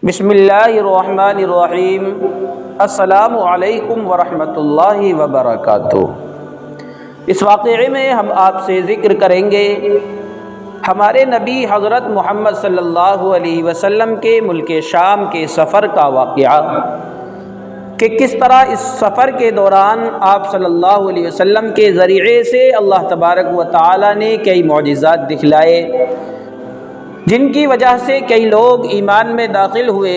بسم اللہ الرحمن الرحیم۔ السلام علیکم ورحمۃ اللہ وبرکاتہ۔ اس واقعے میں ہم آپ سے ذکر کریں گے ہمارے نبی حضرت محمد صلی اللہ علیہ وسلم کے ملک شام کے سفر کا واقعہ، کہ کس طرح اس سفر کے دوران آپ صلی اللہ علیہ وسلم کے ذریعے سے اللہ تبارک و تعالی نے کئی معجزات دکھلائے، جن کی وجہ سے کئی لوگ ایمان میں داخل ہوئے،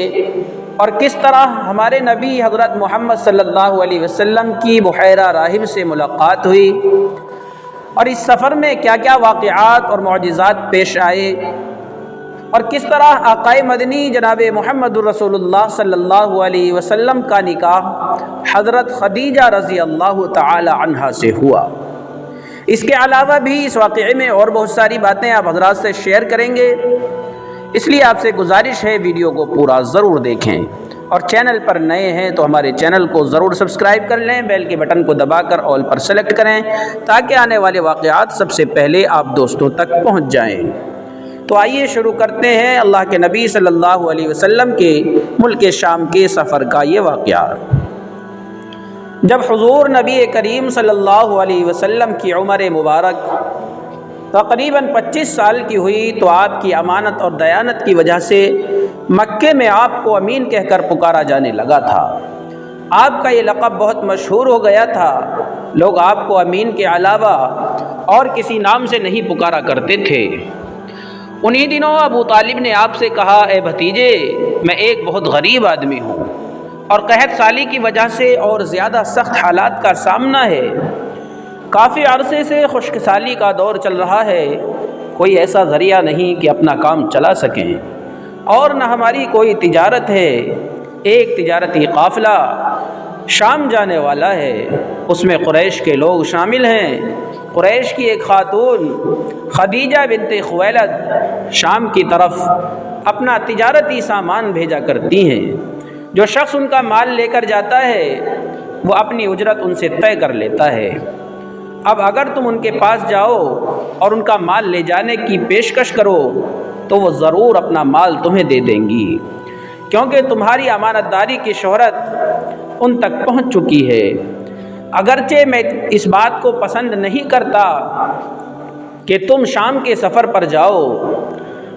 اور کس طرح ہمارے نبی حضرت محمد صلی اللہ علیہ وسلم کی بحیرہ راہب سے ملاقات ہوئی، اور اس سفر میں کیا کیا واقعات اور معجزات پیش آئے، اور کس طرح آقائے مدنی جناب محمد رسول اللہ صلی اللہ علیہ وسلم کا نکاح حضرت خدیجہ رضی اللہ تعالی عنہا سے ہوا۔ اس کے علاوہ بھی اس واقعے میں اور بہت ساری باتیں آپ حضرات سے شیئر کریں گے، اس لیے آپ سے گزارش ہے ویڈیو کو پورا ضرور دیکھیں، اور چینل پر نئے ہیں تو ہمارے چینل کو ضرور سبسکرائب کر لیں، بیل کے بٹن کو دبا کر آل پر سلیکٹ کریں تاکہ آنے والے واقعات سب سے پہلے آپ دوستوں تک پہنچ جائیں۔ تو آئیے شروع کرتے ہیں اللہ کے نبی صلی اللہ علیہ وسلم کے ملک شام کے سفر کا یہ واقعہ۔ جب حضور نبی کریم صلی اللہ علیہ وسلم کی عمر مبارک تقریباً 25 سال کی ہوئی تو آپ کی امانت اور دیانت کی وجہ سے مکے میں آپ کو امین کہہ کر پکارا جانے لگا تھا۔ آپ کا یہ لقب بہت مشہور ہو گیا تھا، لوگ آپ کو امین کے علاوہ اور کسی نام سے نہیں پکارا کرتے تھے۔ انہی دنوں ابو طالب نے آپ سے کہا، اے بھتیجے، میں ایک بہت غریب آدمی ہوں اور قحط سالی کی وجہ سے اور زیادہ سخت حالات کا سامنا ہے، کافی عرصے سے خشک سالی کا دور چل رہا ہے، کوئی ایسا ذریعہ نہیں کہ اپنا کام چلا سکیں، اور نہ ہماری کوئی تجارت ہے۔ ایک تجارتی قافلہ شام جانے والا ہے، اس میں قریش کے لوگ شامل ہیں۔ قریش کی ایک خاتون خدیجہ بنت خویلد شام کی طرف اپنا تجارتی سامان بھیجا کرتی ہیں، جو شخص ان کا مال لے کر جاتا ہے وہ اپنی اجرت ان سے طے کر لیتا ہے۔ اب اگر تم ان کے پاس جاؤ اور ان کا مال لے جانے کی پیشکش کرو تو وہ ضرور اپنا مال تمہیں دے دیں گی، کیونکہ تمہاری امانت داری کی شہرت ان تک پہنچ چکی ہے۔ اگرچہ میں اس بات کو پسند نہیں کرتا کہ تم شام کے سفر پر جاؤ،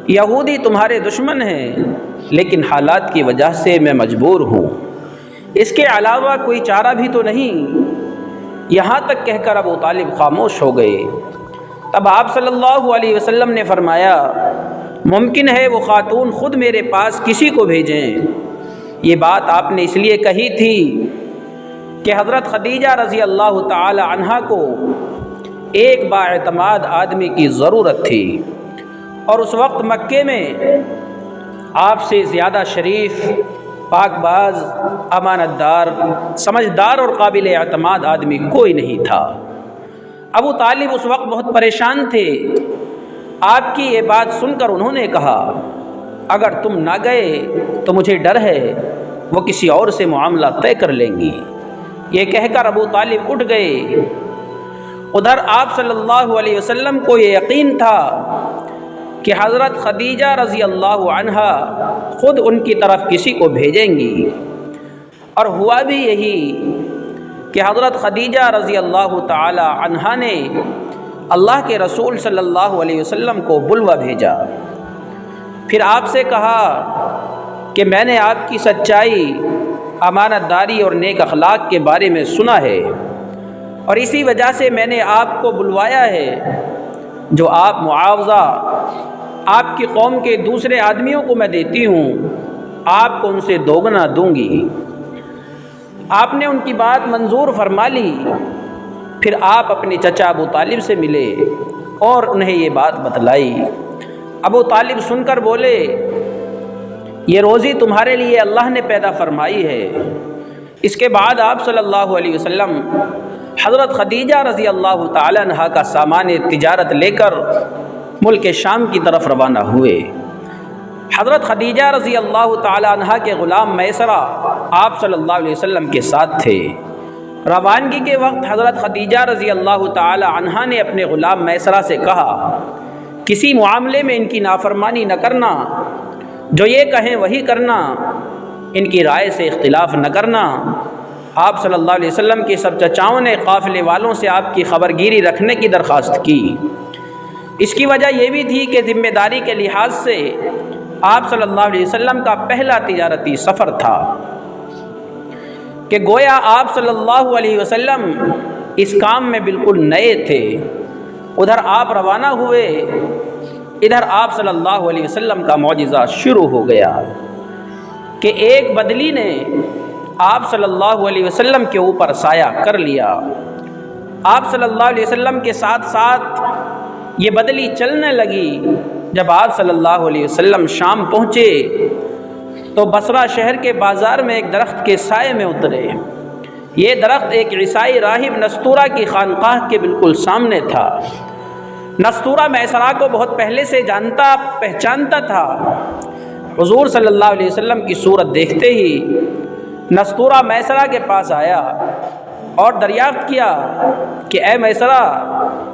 یہودی تمہارے دشمن ہیں، لیکن حالات کی وجہ سے میں مجبور ہوں، اس کے علاوہ کوئی چارہ بھی تو نہیں۔ یہاں تک کہہ کر ابو طالب خاموش ہو گئے۔ تب آپ صلی اللہ علیہ وسلم نے فرمایا، ممکن ہے وہ خاتون خود میرے پاس کسی کو بھیجیں۔ یہ بات آپ نے اس لیے کہی تھی کہ حضرت خدیجہ رضی اللہ تعالی عنہا کو ایک بااعتماد آدمی کی ضرورت تھی، اور اس وقت مکے میں آپ سے زیادہ شریف، پاک باز، امانت دار، سمجھدار اور قابل اعتماد آدمی کوئی نہیں تھا۔ ابو طالب اس وقت بہت پریشان تھے۔ آپ کی یہ بات سن کر انہوں نے کہا، اگر تم نہ گئے تو مجھے ڈر ہے وہ کسی اور سے معاملہ طے کر لیں گی۔ یہ کہہ کر ابو طالب اٹھ گئے۔ ادھر آپ صلی اللہ علیہ وسلم کو یہ یقین تھا کہ حضرت خدیجہ رضی اللہ عنہا خود ان کی طرف کسی کو بھیجیں گی، اور ہوا بھی یہی کہ حضرت خدیجہ رضی اللہ تعالی عنہا نے اللہ کے رسول صلی اللہ علیہ وسلم کو بلوا بھیجا، پھر آپ سے کہا کہ میں نے آپ کی سچائی، امانت داری اور نیک اخلاق کے بارے میں سنا ہے، اور اسی وجہ سے میں نے آپ کو بلوایا ہے۔ جو آپ معاوضہ آپ کی قوم کے دوسرے آدمیوں کو میں دیتی ہوں، آپ کو ان سے دوگنا دوں گی۔ آپ نے ان کی بات منظور فرما لی۔ پھر آپ اپنے چچا ابو طالب سے ملے اور انہیں یہ بات بتلائی۔ ابو طالب سن کر بولے، یہ روزی تمہارے لیے اللہ نے پیدا فرمائی ہے۔ اس کے بعد آپ صلی اللہ علیہ وسلم حضرت خدیجہ رضی اللہ تعالی عنہا کا سامان تجارت لے کر ملک شام کی طرف روانہ ہوئے۔ حضرت خدیجہ رضی اللہ تعالی عنہا کے غلام میسرہ آپ صلی اللہ علیہ وسلم کے ساتھ تھے۔ روانگی کے وقت حضرت خدیجہ رضی اللہ تعالی عنہا نے اپنے غلام میسرہ سے کہا، کسی معاملے میں ان کی نافرمانی نہ کرنا، جو یہ کہیں وہی کرنا، ان کی رائے سے اختلاف نہ کرنا۔ آپ صلی اللہ علیہ وسلم کے سب چچاؤں نے قافلے والوں سے آپ کی خبرگیری رکھنے کی درخواست کی۔ اس کی وجہ یہ بھی تھی کہ ذمہ داری کے لحاظ سے آپ صلی اللہ علیہ وسلم کا پہلا تجارتی سفر تھا، کہ گویا آپ صلی اللہ علیہ وسلم اس کام میں بالکل نئے تھے۔ ادھر آپ روانہ ہوئے، ادھر آپ صلی اللہ علیہ وسلم کا معجزہ شروع ہو گیا کہ ایک بدلی نے آپ صلی اللہ علیہ وسلم کے اوپر سایہ کر لیا۔ آپ صلی اللہ علیہ وسلم کے ساتھ ساتھ یہ بدلی چلنے لگی۔ جب آپ صلی اللہ علیہ وسلم شام پہنچے تو بصرہ شہر کے بازار میں ایک درخت کے سائے میں اترے۔ یہ درخت ایک عیسائی راہب نستورہ کی خانقاہ کے بالکل سامنے تھا۔ نستورہ میسرہ کو بہت پہلے سے جانتا پہچانتا تھا۔ حضور صلی اللہ علیہ وسلم کی صورت دیکھتے ہی نستورہ میسرہ کے پاس آیا اور دریافت کیا کہ اے میسرہ،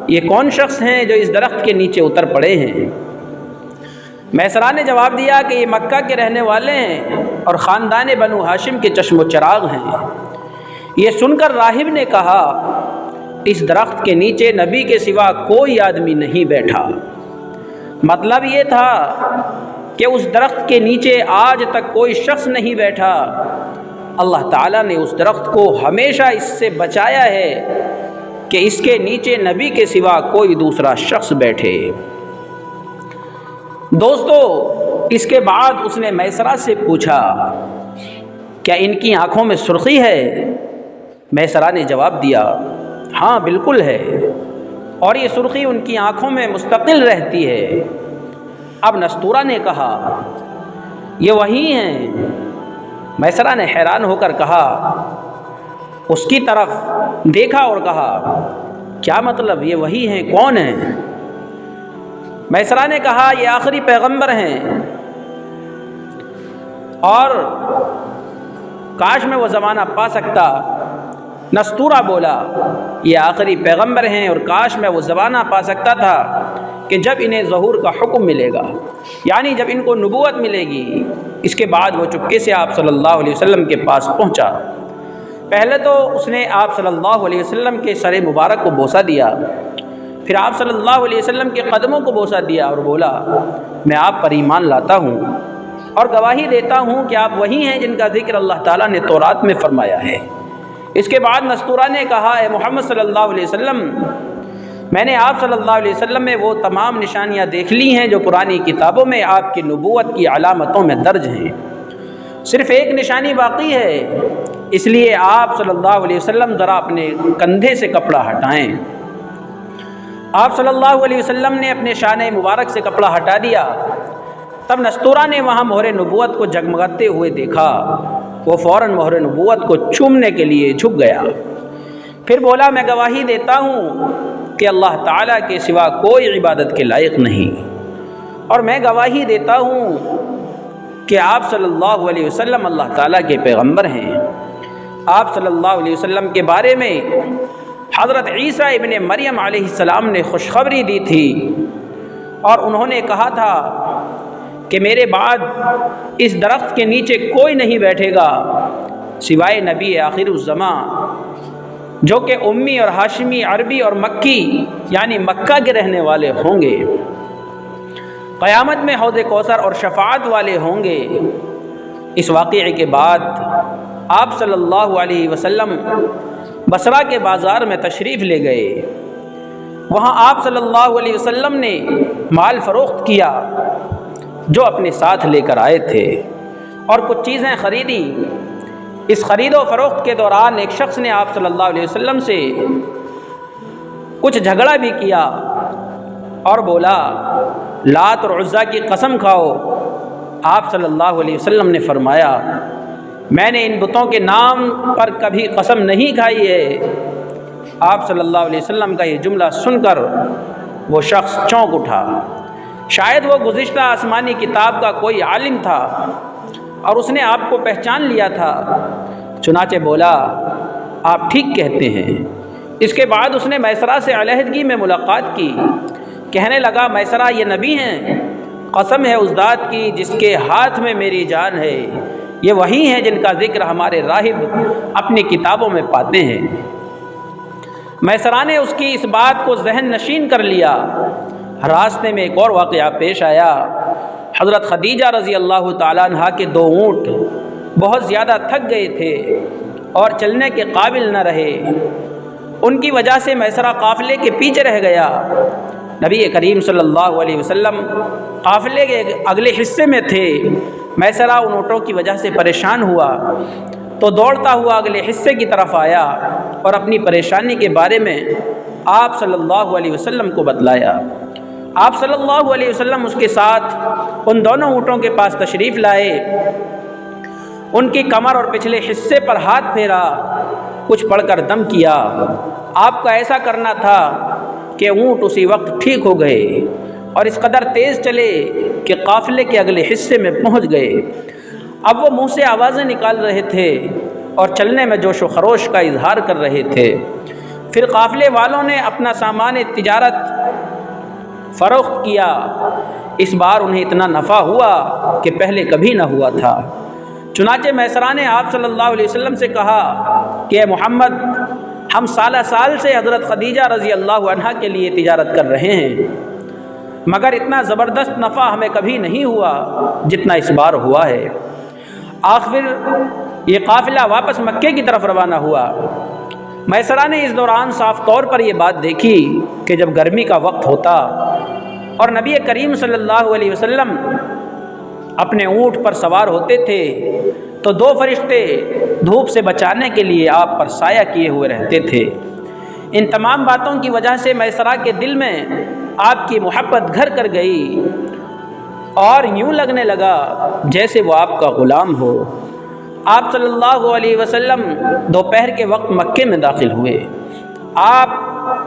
یہ کون شخص ہیں جو اس درخت کے نیچے اتر پڑے ہیں؟ میسرہ نے جواب دیا کہ یہ مکہ کے رہنے والے ہیں اور خاندان بنو ہاشم کے چشم و چراغ ہیں۔ یہ سن کر راہب نے کہا، اس درخت کے نیچے نبی کے سوا کوئی آدمی نہیں بیٹھا۔ مطلب یہ تھا کہ اس درخت کے نیچے آج تک کوئی شخص نہیں بیٹھا۔ اللہ تعالیٰ نے اس درخت کو ہمیشہ اس سے بچایا ہے کہ اس کے نیچے نبی کے سوا کوئی دوسرا شخص بیٹھے۔ دوستو، اس کے بعد اس نے میسرہ سے پوچھا، کیا ان کی آنکھوں میں سرخی ہے؟ میسرہ نے جواب دیا، ہاں بالکل ہے، اور یہ سرخی ان کی آنکھوں میں مستقل رہتی ہے۔ اب نستورہ نے کہا، یہ وہی ہیں؟ میسرہ نے حیران ہو کر کہا، اس کی طرف دیکھا اور کہا، کیا مطلب یہ وہی ہیں؟ کون ہیں؟ میسرہ نے کہا، یہ آخری پیغمبر ہیں، اور کاش میں وہ زمانہ پا سکتا۔ نستورہ بولا، یہ آخری پیغمبر ہیں اور کاش میں وہ زمانہ پا سکتا تھا کہ جب انہیں ظہور کا حکم ملے گا، یعنی جب ان کو نبوت ملے گی۔ اس کے بعد وہ چپکے سے آپ صلی اللہ علیہ وسلم کے پاس پہنچا۔ پہلے تو اس نے آپ صلی اللہ علیہ وسلم کے سر مبارک کو بوسہ دیا، پھر آپ صلی اللہ علیہ وسلم کے قدموں کو بوسہ دیا اور بولا، میں آپ پر ایمان لاتا ہوں اور گواہی دیتا ہوں کہ آپ وہی ہیں جن کا ذکر اللہ تعالیٰ نے تورات میں فرمایا ہے۔ اس کے بعد نستورہ نے کہا، اے محمد صلی اللہ علیہ وسلم، میں نے آپ صلی اللہ علیہ وسلم میں وہ تمام نشانیاں دیکھ لی ہیں جو پرانی کتابوں میں آپ کی نبوت کی علامتوں میں درج ہیں۔ صرف ایک نشانی باقی ہے، اس لیے آپ صلی اللہ علیہ وسلم ذرا اپنے کندھے سے کپڑا ہٹائیں۔ آپ صلی اللہ علیہ وسلم نے اپنے شانے مبارک سے کپڑا ہٹا دیا۔ تب نستورہ نے وہاں مہر نبوت کو جگمگاتے ہوئے دیکھا۔ وہ فوراً مہر نبوت کو چومنے کے لیے جھک گیا، پھر بولا، میں گواہی دیتا ہوں کہ اللہ تعالیٰ کے سوا کوئی عبادت کے لائق نہیں، اور میں گواہی دیتا ہوں کہ آپ صلی اللہ علیہ وسلم اللہ تعالیٰ کے پیغمبر ہیں۔ آپ صلی اللہ علیہ وسلم کے بارے میں حضرت عیسیٰ ابن مریم علیہ السلام نے خوشخبری دی تھی، اور انہوں نے کہا تھا کہ میرے بعد اس درخت کے نیچے کوئی نہیں بیٹھے گا سوائے نبی آخر الزماں، جو کہ امی اور ہاشمی، عربی اور مکی یعنی مکہ کے رہنے والے ہوں گے۔ قیامت میں حوض کوثر اور شفاعت والے ہوں گے۔ اس واقعے کے بعد آپ صلی اللہ علیہ وسلم بصرہ کے بازار میں تشریف لے گئے۔ وہاں آپ صلی اللہ علیہ وسلم نے مال فروخت کیا جو اپنے ساتھ لے کر آئے تھے، اور کچھ چیزیں خریدی۔ اس خرید و فروخت کے دوران ایک شخص نے آپ صلی اللہ علیہ وسلم سے کچھ جھگڑا بھی کیا اور بولا، لات اور عزا کی قسم کھاؤ۔ آپ صلی اللہ علیہ وسلم نے فرمایا، میں نے ان بتوں کے نام پر کبھی قسم نہیں کھائی ہے۔ آپ صلی اللہ علیہ وسلم کا یہ جملہ سن کر وہ شخص چونک اٹھا۔ شاید وہ گزشتہ آسمانی کتاب کا کوئی عالم تھا اور اس نے آپ کو پہچان لیا تھا، چنانچہ بولا، آپ ٹھیک کہتے ہیں۔ اس کے بعد اس نے میسرہ سے علیحدگی میں ملاقات کی۔ کہنے لگا، میسرہ یہ نبی ہیں؟ قسم ہے اس ذات کی جس کے ہاتھ میں میری جان ہے، یہ وہی ہیں جن کا ذکر ہمارے راہب اپنی کتابوں میں پاتے ہیں۔ میسرہ نے اس کی اس بات کو ذہن نشین کر لیا۔ راستے میں ایک اور واقعہ پیش آیا۔ حضرت خدیجہ رضی اللہ تعالیٰ عنہ کے 2 اونٹ بہت زیادہ تھک گئے تھے اور چلنے کے قابل نہ رہے۔ ان کی وجہ سے میسرہ قافلے کے پیچھے رہ گیا۔ نبی کریم صلی اللہ علیہ وسلم قافلے کے اگلے حصے میں تھے۔ میسرہ ان اونٹوں کی وجہ سے پریشان ہوا تو دوڑتا ہوا اگلے حصے کی طرف آیا اور اپنی پریشانی کے بارے میں آپ صلی اللہ علیہ وسلم کو بتلایا۔ آپ صلی اللہ علیہ وسلم اس کے ساتھ ان دونوں اونٹوں کے پاس تشریف لائے، ان کی کمر اور پچھلے حصے پر ہاتھ پھیرا، کچھ پڑھ کر دم کیا۔ آپ کا ایسا کرنا تھا کہ اونٹ اسی وقت ٹھیک ہو گئے اور اس قدر تیز چلے کہ قافلے کے اگلے حصے میں پہنچ گئے۔ اب وہ منہ سے آوازیں نکال رہے تھے اور چلنے میں جوش و خروش کا اظہار کر رہے تھے۔ پھر قافلے والوں نے اپنا سامان تجارت فروخت کیا۔ اس بار انہیں اتنا نفع ہوا کہ پہلے کبھی نہ ہوا تھا۔ چنانچہ میسرہ نے آپ صلی اللہ علیہ وسلم سے کہا کہ اے محمد، ہم سالہ سال سے حضرت خدیجہ رضی اللہ عنہا کے لیے تجارت کر رہے ہیں، مگر اتنا زبردست نفع ہمیں کبھی نہیں ہوا جتنا اس بار ہوا ہے۔ آخر یہ قافلہ واپس مکے کی طرف روانہ ہوا۔ میسرہ نے اس دوران صاف طور پر یہ بات دیکھی کہ جب گرمی کا وقت ہوتا اور نبی کریم صلی اللہ علیہ وسلم اپنے اونٹ پر سوار ہوتے تھے تو 2 فرشتے دھوپ سے بچانے کے لیے آپ پر سایہ کیے ہوئے رہتے تھے۔ ان تمام باتوں کی وجہ سے میسرہ کے دل میں آپ کی محبت گھر کر گئی اور یوں لگنے لگا جیسے وہ آپ کا غلام ہو۔ آپ صلی اللہ علیہ وسلم دوپہر کے وقت مکے میں داخل ہوئے۔ آپ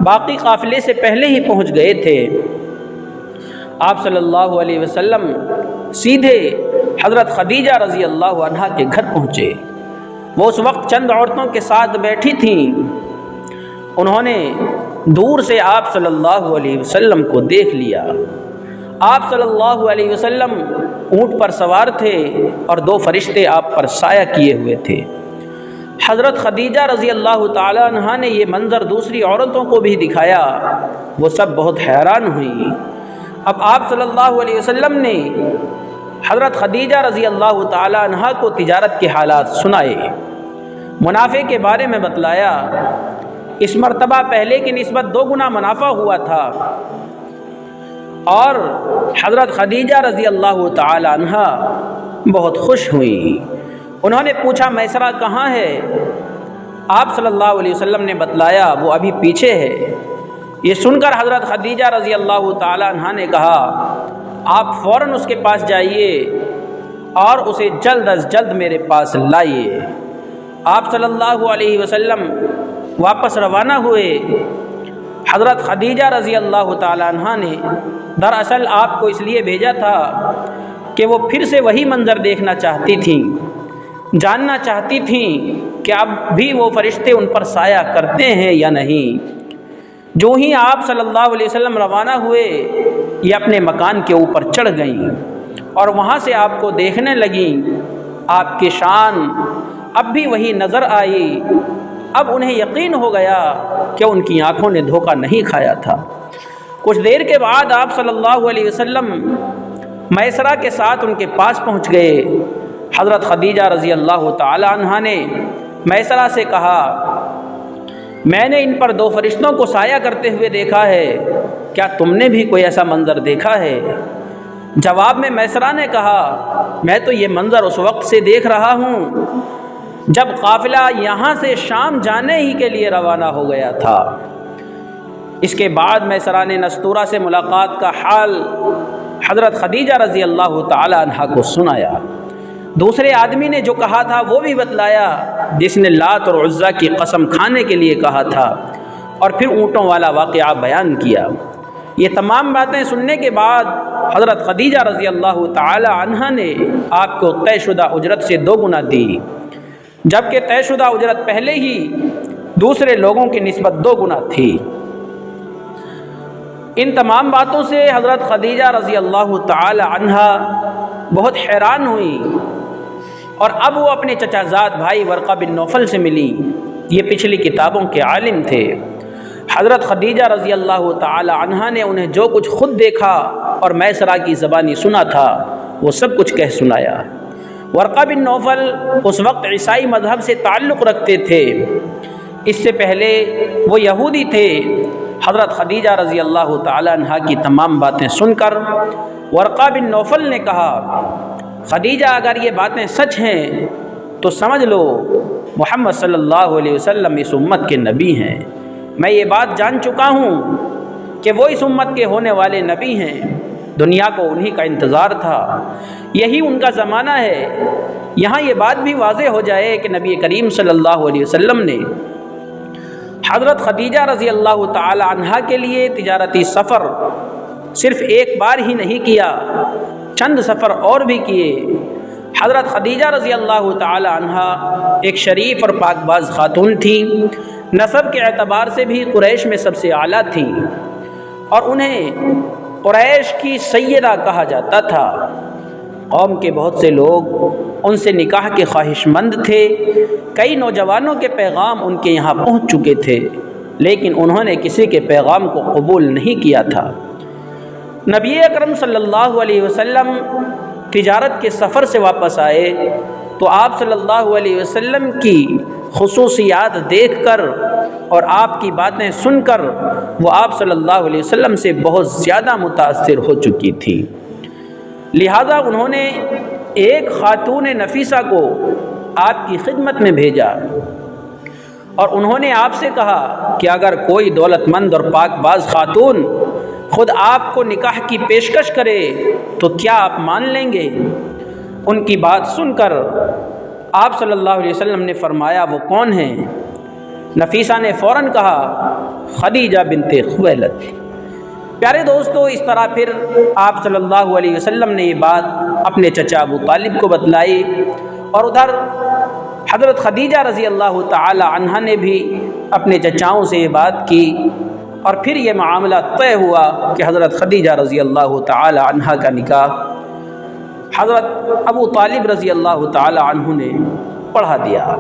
باقی قافلے سے پہلے ہی پہنچ گئے تھے۔ آپ صلی اللہ علیہ وسلم سیدھے حضرت خدیجہ رضی اللہ عنہا کے گھر پہنچے۔ وہ اس وقت چند عورتوں کے ساتھ بیٹھی تھیں۔ انہوں نے دور سے آپ صلی اللہ علیہ وسلم کو دیکھ لیا۔ آپ صلی اللہ علیہ وسلم اونٹ پر سوار تھے اور 2 فرشتے آپ پر سایہ کیے ہوئے تھے۔ حضرت خدیجہ رضی اللہ تعالی عنہا نے یہ منظر دوسری عورتوں کو بھی دکھایا۔ وہ سب بہت حیران ہوئیں۔ اب آپ صلی اللہ علیہ وسلم نے حضرت خدیجہ رضی اللہ تعالی عنہا کو تجارت کے حالات سنائے، منافع کے بارے میں بتلایا۔ اس مرتبہ پہلے کی نسبت 2 گنا منافع ہوا تھا اور حضرت خدیجہ رضی اللہ تعالی عنہا بہت خوش ہوئی۔ انہوں نے پوچھا میسرہ کہاں ہے؟ آپ صلی اللہ علیہ وسلم نے بتلایا وہ ابھی پیچھے ہے۔ یہ سن کر حضرت خدیجہ رضی اللہ تعالی عنہا نے کہا آپ فوراً اس کے پاس جائیے اور اسے جلد از جلد میرے پاس لائیے۔ آپ صلی اللہ علیہ وسلم واپس روانہ ہوئے۔ حضرت خدیجہ رضی اللہ تعالی عنہا نے دراصل آپ کو اس لیے بھیجا تھا کہ وہ پھر سے وہی منظر دیکھنا چاہتی تھیں، جاننا چاہتی تھیں کہ اب بھی وہ فرشتے ان پر سایہ کرتے ہیں یا نہیں۔ جو ہی آپ صلی اللہ علیہ وسلم روانہ ہوئے یہ اپنے مکان کے اوپر چڑھ گئیں اور وہاں سے آپ کو دیکھنے لگیں۔ آپ کی شان اب بھی وہی نظر آئی۔ اب انہیں یقین ہو گیا کہ ان کی آنکھوں نے دھوکہ نہیں کھایا تھا۔ کچھ دیر کے بعد آپ صلی اللہ علیہ وسلم میسرہ کے ساتھ ان کے پاس پہنچ گئے۔ حضرت خدیجہ رضی اللہ تعالی عنہا نے میسرہ سے کہا میں نے ان پر 2 فرشتوں کو سایہ کرتے ہوئے دیکھا ہے، کیا تم نے بھی کوئی ایسا منظر دیکھا ہے؟ جواب میں میسرہ نے کہا میں تو یہ منظر اس وقت سے دیکھ رہا ہوں جب قافلہ یہاں سے شام جانے ہی کے لیے روانہ ہو گیا تھا۔ اس کے بعد میسرہ نے نستورہ سے ملاقات کا حال حضرت خدیجہ رضی اللہ تعالی عنہا کو سنایا۔ دوسرے آدمی نے جو کہا تھا وہ بھی بتلایا، جس نے لات اور عزا کی قسم کھانے کے لیے کہا تھا، اور پھر اونٹوں والا واقعہ بیان کیا۔ یہ تمام باتیں سننے کے بعد حضرت خدیجہ رضی اللہ تعالی عنہا نے آپ کو طے شدہ اجرت سے 2 گنا دی، جبکہ طے شدہ اجرت پہلے ہی دوسرے لوگوں کی نسبت 2 گنا تھی۔ ان تمام باتوں سے حضرت خدیجہ رضی اللہ تعالی عنہا بہت حیران ہوئی، اور اب وہ اپنے چچا زاد بھائی ورقہ بن نوفل سے ملی۔ یہ پچھلی کتابوں کے عالم تھے۔ حضرت خدیجہ رضی اللہ تعالی عنہا نے انہیں جو کچھ خود دیکھا اور میسرہ کی زبانی سنا تھا وہ سب کچھ کہہ سنایا۔ ورقہ بن نوفل اس وقت عیسائی مذہب سے تعلق رکھتے تھے، اس سے پہلے وہ یہودی تھے۔ حضرت خدیجہ رضی اللہ تعالی عنہا کی تمام باتیں سن کر ورقہ بن نوفل نے کہا، خدیجہ اگر یہ باتیں سچ ہیں تو سمجھ لو محمد صلی اللہ علیہ وسلم اس امت کے نبی ہیں۔ میں یہ بات جان چکا ہوں کہ وہ اس امت کے ہونے والے نبی ہیں، دنیا کو انہی کا انتظار تھا، یہی ان کا زمانہ ہے۔ یہاں یہ بات بھی واضح ہو جائے کہ نبی کریم صلی اللہ علیہ وسلم نے حضرت خدیجہ رضی اللہ تعالی عنہا کے لیے تجارتی سفر صرف ایک بار ہی نہیں کیا، چند سفر اور بھی کیے۔ حضرت خدیجہ رضی اللہ تعالی عنہا ایک شریف اور پاک باز خاتون تھیں، نسب کے اعتبار سے بھی قریش میں سب سے اعلیٰ تھیں، اور انہیں قریش کی سیدہ کہا جاتا تھا۔ قوم کے بہت سے لوگ ان سے نکاح کے خواہش مند تھے، کئی نوجوانوں کے پیغام ان کے یہاں پہنچ چکے تھے، لیکن انہوں نے کسی کے پیغام کو قبول نہیں کیا تھا۔ نبی اکرم صلی اللہ علیہ وسلم تجارت کے سفر سے واپس آئے تو آپ صلی اللہ علیہ وسلم کی خصوصیات دیکھ کر اور آپ کی باتیں سن کر وہ آپ صلی اللہ علیہ وسلم سے بہت زیادہ متاثر ہو چکی تھی، لہذا انہوں نے ایک خاتون نفیسہ کو آپ کی خدمت میں بھیجا، اور انہوں نے آپ سے کہا کہ اگر کوئی دولت مند اور پاک باز خاتون خود آپ کو نکاح کی پیشکش کرے تو کیا آپ مان لیں گے؟ ان کی بات سن کر آپ صلی اللہ علیہ وسلم نے فرمایا، وہ کون ہیں؟ نفیسہ نے فوراً کہا، خدیجہ بنت خویلد۔ پیارے دوستو، اس طرح پھر آپ صلی اللہ علیہ وسلم نے یہ بات اپنے چچا ابو طالب کو بتلائی، اور ادھر حضرت خدیجہ رضی اللہ تعالی عنہا نے بھی اپنے چچاؤں سے یہ بات کی، اور پھر یہ معاملہ طے ہوا کہ حضرت خدیجہ رضی اللہ تعالی عنہا کا نکاح حضرت ابو طالب رضی اللہ تعالی عنہ نے پڑھا دیا۔